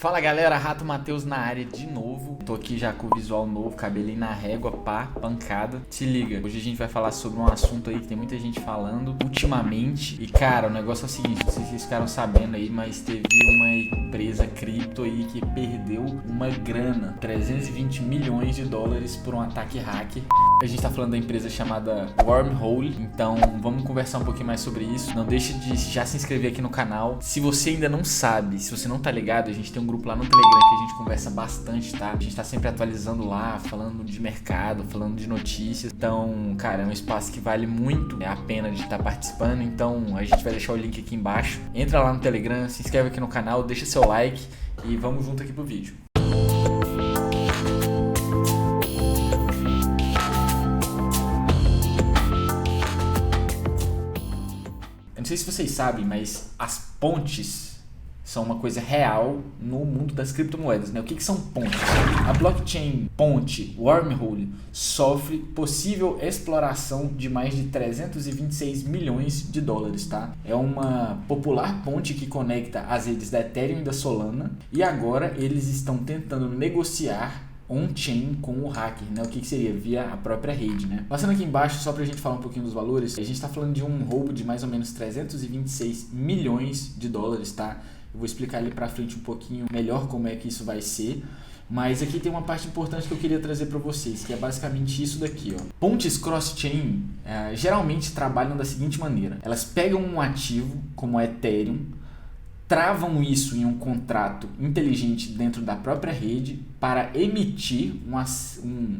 Fala galera, Rato Matheus na área de novo. Tô aqui já com o visual novo, cabelinho na régua, pá, pancada. Se liga, hoje a gente vai falar sobre um assunto aí que tem muita gente falando ultimamente. E cara, o negócio é o seguinte, não sei se vocês ficaram sabendo aí, mas teve uma empresa cripto aí que perdeu uma grana, 320 milhões de dólares por um ataque hacker. A gente tá falando da empresa chamada Wormhole, então vamos conversar um pouquinho mais sobre isso. Não deixe de já se inscrever aqui no canal. Se você ainda não sabe, se você não tá ligado, a gente tem um grupo lá no Telegram que a gente conversa bastante, tá? A gente tá sempre atualizando lá, falando de mercado, falando de notícias. Então, cara, é um espaço que vale muito a pena de estar participando. Então, a gente vai deixar o link aqui embaixo. Entra lá no Telegram, se inscreve aqui no canal, deixa seu like e vamos junto aqui pro vídeo. Não sei se vocês sabem, mas as pontes são uma coisa real no mundo das criptomoedas, né? O que são pontes? A blockchain ponte Wormhole sofre possível exploração de mais de 326 milhões de dólares, tá? É uma popular ponte que conecta as redes da Ethereum e da Solana e agora eles estão tentando negociar on-chain com o hacker, né? O que seria? Via a própria rede, né? Passando aqui embaixo, só pra gente falar um pouquinho dos valores, a gente tá falando de um roubo de mais ou menos 326 milhões de dólares, tá? Eu vou explicar ali pra frente um pouquinho melhor como é que isso vai ser. Mas aqui tem uma parte importante que eu queria trazer para vocês, que é basicamente isso daqui, ó. Pontes cross-chain geralmente trabalham da seguinte maneira. Elas pegam um ativo, como o Ethereum, travam isso em um contrato inteligente dentro da própria rede para emitir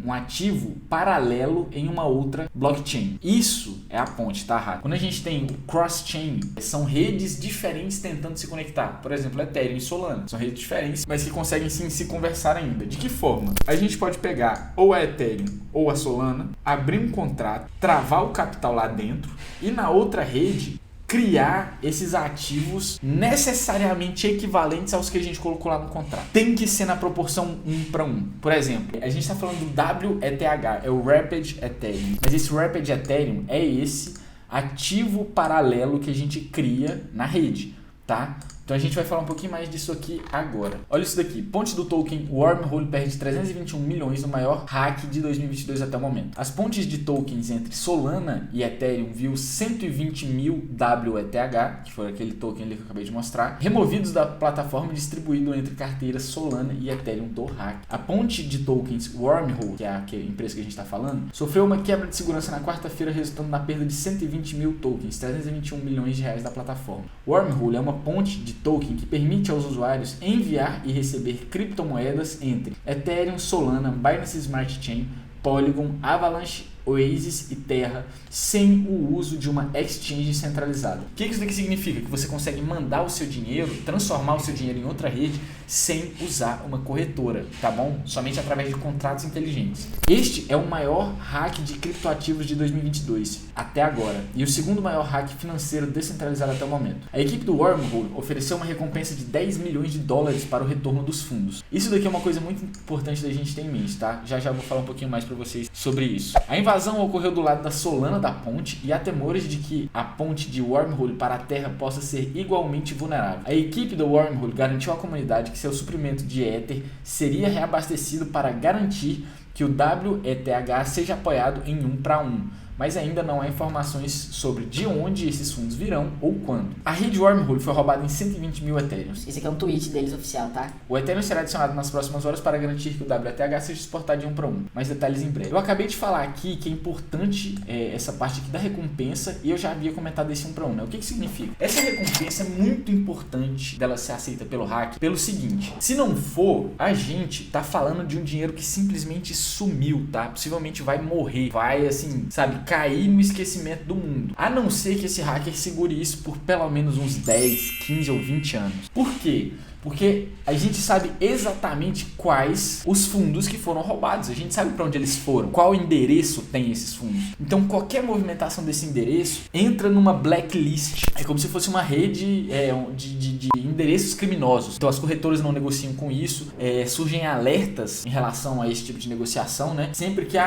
um ativo paralelo em uma outra blockchain. Isso é a ponte, tá, Rato? Quando a gente tem cross-chain, são redes diferentes tentando se conectar. Por exemplo, Ethereum e Solana. São redes diferentes, mas que conseguem sim se conversar ainda. De que forma? A gente pode pegar ou a Ethereum ou a Solana, abrir um contrato, travar o capital lá dentro e na outra rede criar esses ativos necessariamente equivalentes aos que a gente colocou lá no contrato. Tem que ser na proporção 1 para 1. Por exemplo, a gente está falando do WETH, é o Rapid Ethereum. Mas esse Rapid Ethereum é esse ativo paralelo que a gente cria na rede, tá? Então a gente vai falar um pouquinho mais disso aqui agora. Olha isso daqui. Ponte do token Wormhole perde 321 milhões no maior hack de 2022 até o momento. As pontes de tokens entre Solana e Ethereum viu 120 mil WETH, que foi aquele token ali que eu acabei de mostrar, removidos da plataforma e distribuído entre carteiras Solana e Ethereum do hack. A ponte de tokens Wormhole, que é a empresa que a gente está falando, sofreu uma quebra de segurança na quarta-feira, resultando na perda de 120 mil tokens, 321 milhões de reais da plataforma. Wormhole é uma ponte de token que permite aos usuários enviar e receber criptomoedas entre Ethereum, Solana, Binance Smart Chain, Polygon, Avalanche, Oasis e Terra sem o uso de uma exchange centralizada. O que isso daqui significa? Que você consegue mandar o seu dinheiro, transformar o seu dinheiro em outra rede sem usar uma corretora, tá bom? Somente através de contratos inteligentes. Este é o maior hack de criptoativos de 2022 até agora e o segundo maior hack financeiro descentralizado até o momento. A equipe do Wormhole ofereceu uma recompensa de 10 milhões de dólares para o retorno dos fundos. Isso daqui é uma coisa muito importante da gente ter em mente, tá? Já vou falar um pouquinho mais para vocês sobre isso. A invasão ocorreu do lado da Solana da ponte e há temores de que a ponte de Wormhole para a Terra possa ser igualmente vulnerável. A equipe do Wormhole garantiu à comunidade que seu suprimento de Ether seria reabastecido para garantir que o WETH seja apoiado em 1 para 1. Mas ainda não há informações sobre de onde esses fundos virão ou quando. A rede Wormhole foi roubada em 120 mil Ethereums. Esse aqui é um tweet deles oficial, tá? O Ethereum será adicionado nas próximas horas para garantir que o WETH seja exportado de 1 para 1. Mais detalhes em breve. Eu acabei de falar aqui que é importante essa parte aqui da recompensa e eu já havia comentado esse 1 para 1, né? O que significa? Essa recompensa é muito importante dela ser aceita pelo hack pelo seguinte: se não for, a gente tá falando de um dinheiro que simplesmente sumiu, tá? Possivelmente vai morrer, vai assim, sabe, cair no esquecimento do mundo. A não ser que esse hacker segure isso por pelo menos uns 10, 15 ou 20 anos. Por quê? Porque a gente sabe exatamente quais os fundos que foram roubados. A gente sabe para onde eles foram, qual endereço tem esses fundos. Então qualquer movimentação desse endereço entra numa blacklist. É como se fosse uma rede de endereços criminosos. Então as corretoras não negociam com isso. Surgem alertas em relação a esse tipo de negociação, né? Sempre que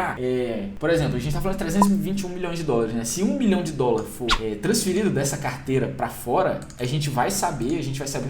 por exemplo, a gente está falando de 321 milhões de dólares, né? Se 1 milhão de dólares for transferido dessa carteira para fora, a gente vai saber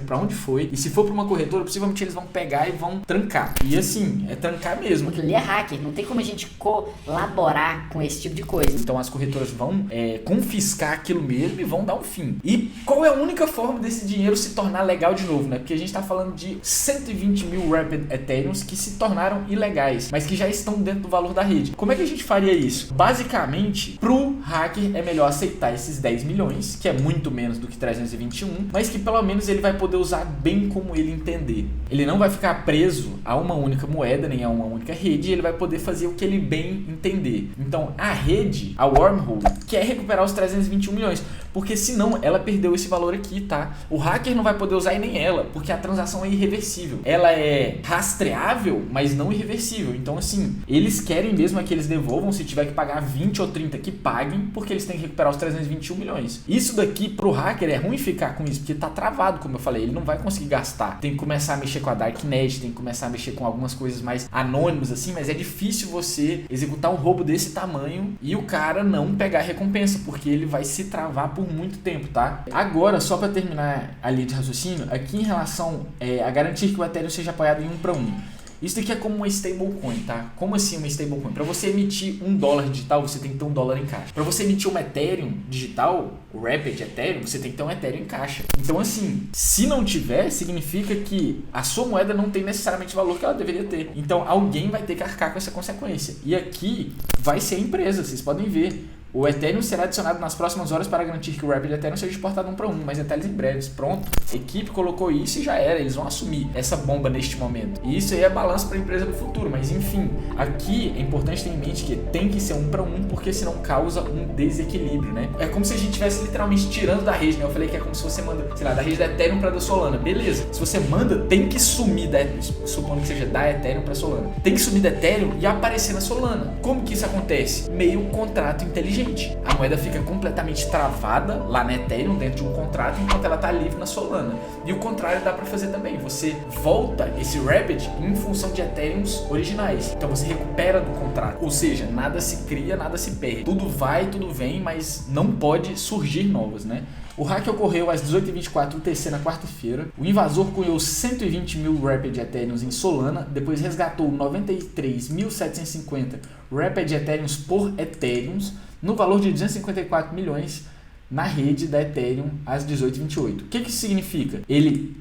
para onde foi. E se for para uma corretora, possivelmente eles vão pegar e vão trancar. E assim, é trancar mesmo. Aquilo ali é hacker, não tem como a gente colaborar com esse tipo de coisa. Então as corretoras vão confiscar aquilo mesmo e vão dar um fim. E qual é a única forma desse dinheiro se tornar legal de novo, né? Porque a gente tá falando de 120 mil Wrapped Ethereums que se tornaram ilegais, mas que já estão dentro do valor da rede. Como é que a gente faria isso? Basicamente, pro hacker é melhor aceitar esses 10 milhões, que é muito menos do que 321, mas que pelo menos ele vai poder usar bem como ele entender. Ele não vai ficar preso a uma única moeda, nem a uma única rede, e ele vai poder fazer o que ele bem entender. Então, a rede, a Wormhole, quer recuperar os 321 milhões, porque senão ela perdeu esse valor aqui, tá? O hacker não vai poder usar e nem ela, porque a transação é irreversível. Ela é rastreável, mas não irreversível. Então, assim, eles querem mesmo que eles devolvam, se tiver que pagar 20 ou 30, que paguem, porque eles têm que recuperar os 321 milhões. Isso daqui, pro hacker, é ruim ficar com isso, porque tá travado, como eu falei, ele não vai conseguir gastar. Tem que começar a mexer com a Darknet, tem que começar a mexer com algumas coisas mais anônimas, assim, mas é difícil você executar um roubo desse tamanho e o cara não pegar a recompensa, porque ele vai se travar por muito tempo, tá? Agora, só para terminar a linha de raciocínio, aqui em relação a garantir que o Ethereum seja apoiado em 1 para 1. Isso daqui é como uma stablecoin, tá? Como assim uma stablecoin? Para você emitir $1 digital, você tem que ter $1 em caixa. Para você emitir um Ethereum digital, o Wrapped Ethereum, você tem que ter um Ethereum em caixa. Então, assim, se não tiver, significa que a sua moeda não tem necessariamente o valor que ela deveria ter. Então, alguém vai ter que arcar com essa consequência. E aqui vai ser a empresa, vocês podem ver. O Ethereum será adicionado nas próximas horas para garantir que o Wrapped Ethereum seja exportado 1 para 1, mas detalhes em breves. Pronto, a equipe colocou isso e já era, eles vão assumir essa bomba neste momento. E isso aí é balanço para a empresa no futuro, mas enfim, aqui é importante ter em mente que tem que ser 1 para 1, porque senão causa um desequilíbrio, né? É como se a gente estivesse literalmente tirando da rede, né? Eu falei que é como se você manda, sei lá, da rede da Ethereum para da Solana. Beleza, se você manda, tem que sumir da Ethereum, supondo que seja da Ethereum para Solana. Tem que sumir da Ethereum e aparecer na Solana. Como que isso acontece? Meio contrato inteligente. A moeda fica completamente travada lá na Ethereum, dentro de um contrato, enquanto ela está livre na Solana. E o contrário dá para fazer também. Você volta esse Wrapped em função de Ethereums originais. Então você recupera do contrato. Ou seja, nada se cria, nada se perde. Tudo vai, tudo vem, mas não pode surgir novas, né? O hack ocorreu às 18h24 UTC na quarta-feira. O invasor cunhou 120 mil Wrapped Ethereums em Solana, depois resgatou 93.750 Wrapped Ethereums por Ethereums, no valor de 254 milhões na rede da Ethereum às 18h28. O que isso significa? Ele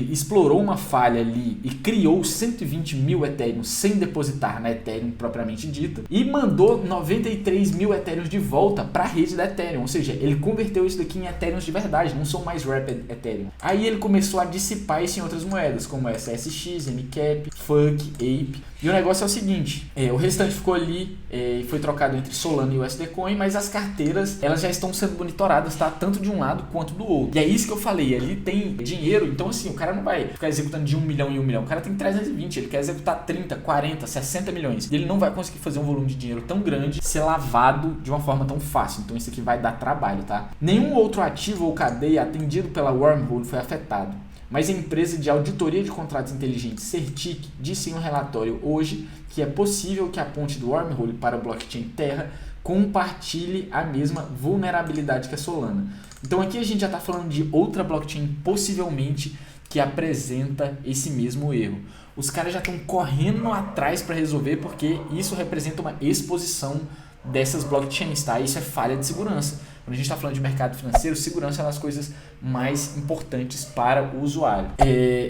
explorou uma falha ali e criou 120 mil Ethereum sem depositar na Ethereum propriamente dita e mandou 93 mil Ethereum de volta para a rede da Ethereum, ou seja, ele converteu isso daqui em Ethereum de verdade, não são mais Wrapped Ethereum. Aí ele começou a dissipar isso em outras moedas, como SSX, MCAP, FUC, APE. E o negócio é o seguinte, o restante ficou ali e foi trocado entre Solana e USD Coin, mas as carteiras elas já estão sendo monitoradas, tá? Tanto de um lado quanto do outro. E é isso que eu falei, ali tem dinheiro, então assim, o cara não vai ficar executando de 1 milhão em 1 milhão, o cara tem 320, ele quer executar 30, 40, 60 milhões. E ele não vai conseguir fazer um volume de dinheiro tão grande, ser lavado de uma forma tão fácil, então isso aqui vai dar trabalho, tá? Nenhum outro ativo ou cadeia atendido pela Wormhole foi afetado. Mas a empresa de auditoria de contratos inteligentes Certic disse em um relatório hoje que é possível que a ponte do Wormhole para o blockchain Terra compartilhe a mesma vulnerabilidade que a Solana. Então aqui a gente já está falando de outra blockchain possivelmente que apresenta esse mesmo erro. Os caras já estão correndo atrás para resolver porque isso representa uma exposição dessas blockchains, tá? Isso é falha de segurança. Quando a gente está falando de mercado financeiro, segurança é uma das coisas mais importantes para o usuário.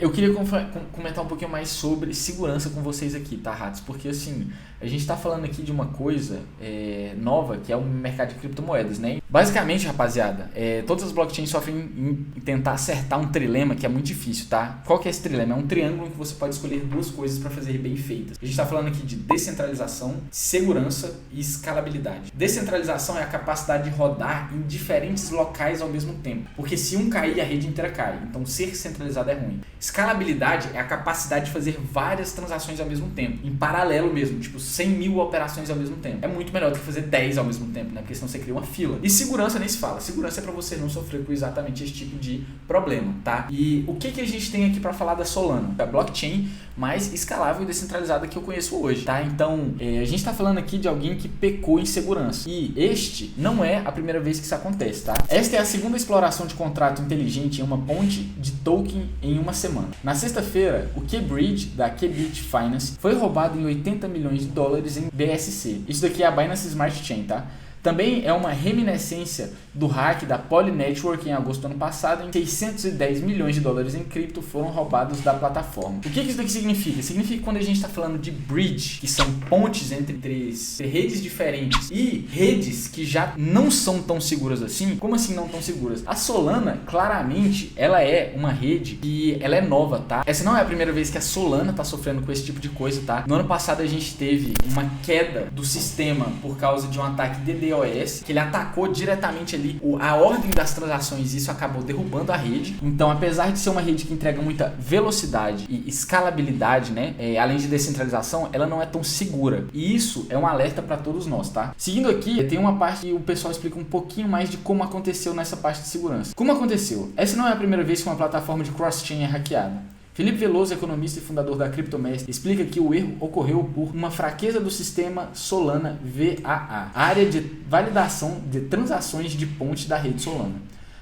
Eu queria comentar um pouquinho mais sobre segurança com vocês aqui, tá, ratos? Porque assim, a gente está falando aqui de uma coisa nova, que é o mercado de criptomoedas, né? Basicamente, rapaziada, todas as blockchains sofrem em tentar acertar um trilema que é muito difícil, tá? Qual que é esse trilema? É um triângulo em que você pode escolher duas coisas para fazer bem feitas. A gente está falando aqui de descentralização, segurança e escalabilidade. Descentralização é a capacidade de rodar em diferentes locais ao mesmo tempo, porque se um cair, a rede inteira cai, então ser centralizado é ruim. Escalabilidade é a capacidade de fazer várias transações ao mesmo tempo, em paralelo mesmo, tipo 100 mil operações ao mesmo tempo. É muito melhor do que fazer 10 ao mesmo tempo, né? Porque senão você cria uma fila. E segurança nem se fala. Segurança é para você não sofrer com exatamente esse tipo de problema, tá? E o que a gente tem aqui para falar da Solana? A blockchain mais escalável e descentralizada que eu conheço hoje, tá? Então, a gente está falando aqui de alguém que pecou em segurança. E este não é a primeira vez que isso acontece, tá? Esta é a segunda exploração de contrato inteligente em uma ponte de token em uma semana. Na sexta-feira, o K-Bridge da K-Bit Finance foi roubado em 80 milhões de dólares em BSC. Isso daqui é a Binance Smart Chain, tá? Também é uma reminiscência do hack da Poly Network em agosto do ano passado, em 610 milhões de dólares em cripto foram roubados da plataforma. O que isso daqui significa? Significa que quando a gente está falando de bridge, que são pontes entre redes diferentes e redes que já não são tão seguras assim, como assim não tão seguras? A Solana, claramente, ela é uma rede que ela é nova, tá? Essa não é a primeira vez que a Solana está sofrendo com esse tipo de coisa, tá? No ano passado a gente teve uma queda do sistema por causa de um ataque DDoS, que ele atacou diretamente ali a ordem das transações e isso acabou derrubando a rede. Então, apesar de ser uma rede que entrega muita velocidade e escalabilidade, né, além de descentralização, ela não é tão segura. E isso é um alerta para todos nós, tá? Seguindo aqui, tem uma parte que o pessoal explica um pouquinho mais de como aconteceu nessa parte de segurança. Como aconteceu? Essa não é a primeira vez que uma plataforma de cross-chain é hackeada. Felipe Veloso, economista e fundador da CryptoMaster, explica que o erro ocorreu por uma fraqueza do sistema Solana VAA, a área de validação de transações de ponte da rede Solana.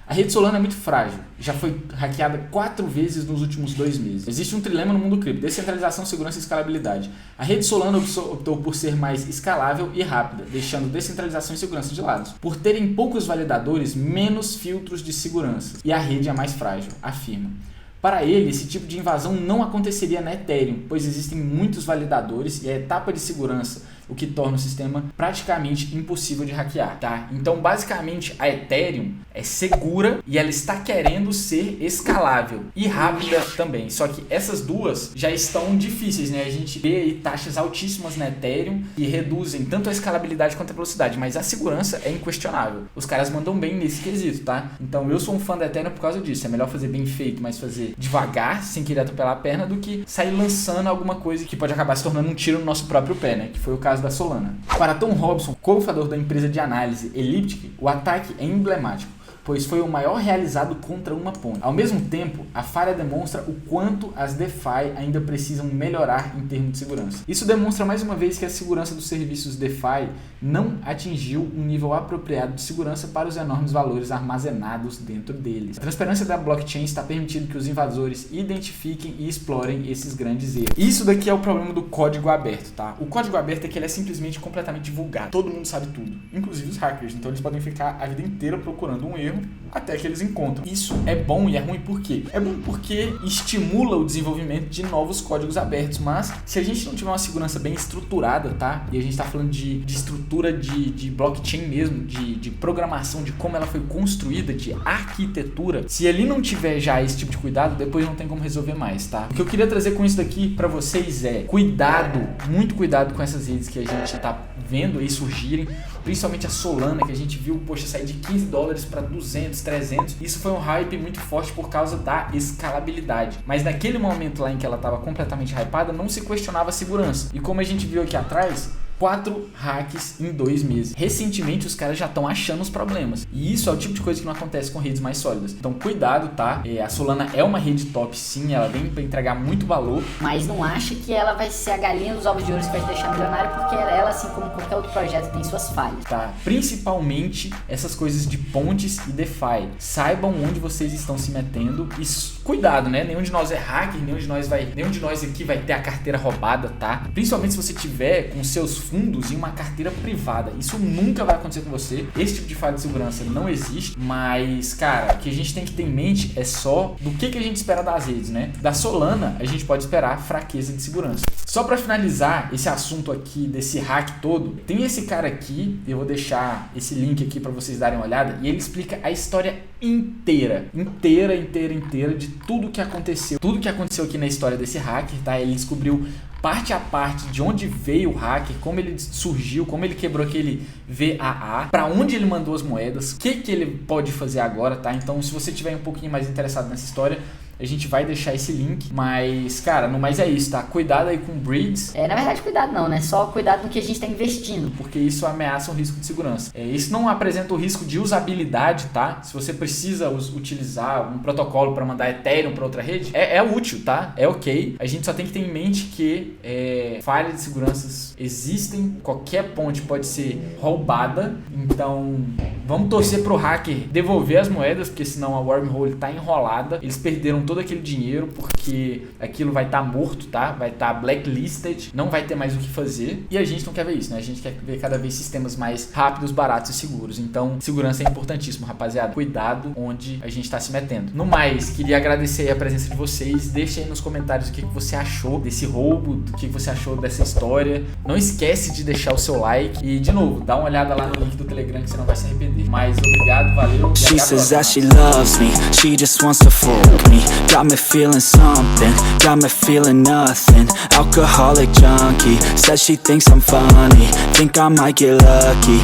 A rede Solana é muito frágil, já foi hackeada 4 vezes nos últimos 2 meses. Existe um trilema no mundo cripto: descentralização, segurança e escalabilidade. A rede Solana optou por ser mais escalável e rápida, deixando descentralização e segurança de lado. Por terem poucos validadores, menos filtros de segurança. E a rede é mais frágil, afirma. Para ele, esse tipo de invasão não aconteceria na Ethereum, pois existem muitos validadores e a etapa de segurança, o que torna o sistema praticamente impossível de hackear, tá? Então, basicamente, a Ethereum é segura e ela está querendo ser escalável e rápida também. Só que essas duas já estão difíceis, né? A gente vê aí taxas altíssimas na Ethereum e reduzem tanto a escalabilidade quanto a velocidade, mas a segurança é inquestionável. Os caras mandam bem nesse quesito, tá? Então, eu sou um fã da Ethereum por causa disso. É melhor fazer bem feito, mas fazer devagar, sem querer atropelar a perna, do que sair lançando alguma coisa que pode acabar se tornando um tiro no nosso próprio pé, né? Que foi o caso da Solana. Para Tom Robson, cofundador da empresa de análise Elliptic, o ataque é emblemático, pois foi o maior realizado contra uma ponte. Ao mesmo tempo, a falha demonstra o quanto as DeFi ainda precisam melhorar em termos de segurança. Isso demonstra mais uma vez que a segurança dos serviços DeFi não atingiu um nível apropriado de segurança para os enormes valores armazenados dentro deles. A transparência da blockchain está permitindo que os invasores identifiquem e explorem esses grandes erros. Isso daqui é o problema do código aberto, tá? O código aberto é que ele é simplesmente completamente divulgado. Todo mundo sabe tudo, inclusive os hackers. Então eles podem ficar a vida inteira procurando um erro até que eles encontram. Isso é bom e é ruim por quê? É bom porque estimula o desenvolvimento de novos códigos abertos, mas se a gente não tiver uma segurança bem estruturada, tá? E a gente tá falando de estrutura de blockchain mesmo, de programação, de como ela foi construída, de arquitetura, se ali não tiver já esse tipo de cuidado, depois não tem como resolver mais, tá? O que eu queria trazer com isso daqui pra vocês é cuidado, muito cuidado com essas redes que a gente tá vendo aí surgirem, principalmente a Solana, que a gente viu, poxa, sair de 15 dólares para 200, 300. Isso foi um hype muito forte por causa da escalabilidade. Mas naquele momento lá em que ela estava completamente hypada, não se questionava a segurança. E como a gente viu aqui atrás, 4 hacks em 2 meses. Recentemente os caras já estão achando os problemas. E isso é o tipo de coisa que não acontece com redes mais sólidas. Então cuidado, tá? A Solana é uma rede top, sim. Ela vem para entregar muito valor. Mas não acha que ela vai ser a galinha dos ovos de ouro que vai te deixar milionário, porque ela, assim como qualquer outro projeto, tem suas falhas. Tá? Principalmente essas coisas de pontes e DeFi. Saibam onde vocês estão se metendo. E cuidado, né? Nenhum de nós é hacker, nenhum de nós aqui vai ter a carteira roubada, tá? Principalmente se você tiver com seus fundos em uma carteira privada. Isso nunca vai acontecer com você. Esse tipo de falha de segurança não existe, mas, cara, o que a gente tem que ter em mente é só do que a gente espera das redes, né? Da Solana, a gente pode esperar fraqueza de segurança. Só para finalizar esse assunto aqui desse hack todo, tem esse cara aqui, eu vou deixar esse link aqui para vocês darem uma olhada, e ele explica a história inteira de tudo que aconteceu aqui na história desse hacker, tá? Ele descobriu parte a parte de onde veio o hacker, como ele surgiu, como ele quebrou aquele VAA, para onde ele mandou as moedas, o que ele pode fazer agora, tá? Então, se você estiver um pouquinho mais interessado nessa história, a gente vai deixar esse link. Mas, cara, no mais é isso, tá? Cuidado aí com breeds. Na verdade, cuidado não, né? Só cuidado no que a gente tá investindo. Porque isso ameaça um risco de segurança. Isso não apresenta o risco de usabilidade, tá? Se você precisa utilizar um protocolo para mandar Ethereum para outra rede, é útil, tá? É ok. A gente só tem que ter em mente que falhas de segurança existem, qualquer ponte pode ser roubada, então vamos torcer pro hacker devolver as moedas, porque senão a wormhole tá enrolada, eles perderam todo aquele dinheiro porque aquilo vai estar morto, tá? Vai estar blacklisted, não vai ter mais o que fazer, e a gente não quer ver isso, né? A gente quer ver cada vez sistemas mais rápidos, baratos e seguros. Então, segurança é importantíssimo, rapaziada. Cuidado onde a gente tá se metendo. No mais, queria agradecer a presença de vocês. Deixa aí nos comentários o que você achou desse roubo, o que você achou dessa história. Não esquece de deixar o seu like e, de novo, dá uma olhada lá no link do Telegram que você não vai se arrepender. Mas obrigado, valeu. She says that she loves me, she just wants to fool me. Got me feeling something, got me feeling nothing. Alcoholic junkie, says she thinks I'm funny, think I might get lucky.